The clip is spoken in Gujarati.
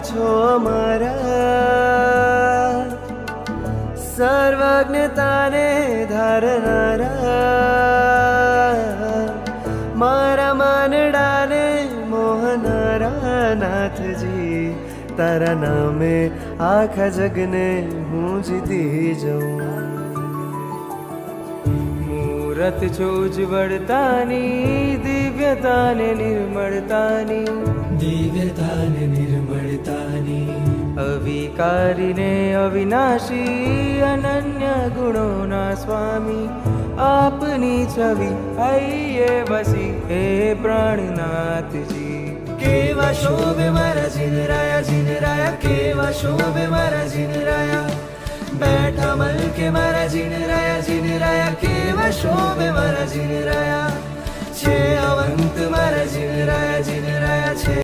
છો અમારા, સર્વજ્ઞતાને ધારનારા, મારા માનડાને મોહનારા નાથજી, તારા નામે આખા જગને હું જીતી જાઉં. મૂરત છો ઉજ્જવળતાની, દિવ્યતાને નિર્મળતાની, દિવ્યતાને નિર્મળતાની, અવિકારીને અવિનાશી, અનન્ય ગુણોના સ્વામી, આપની છવિ આઈએ વસી હે પ્રાણનાથજી. કેવા શોભે મારા જીનરાયા, જીનરાયા કેવા શોભે મારા જીનરાયા, બેઠા મલકે મારા જીનરાયા, જીનરાયા કેવા શોભે મારા જીનરાયા, છે અવંત મારા જીનરાયા, જીનરાયા છે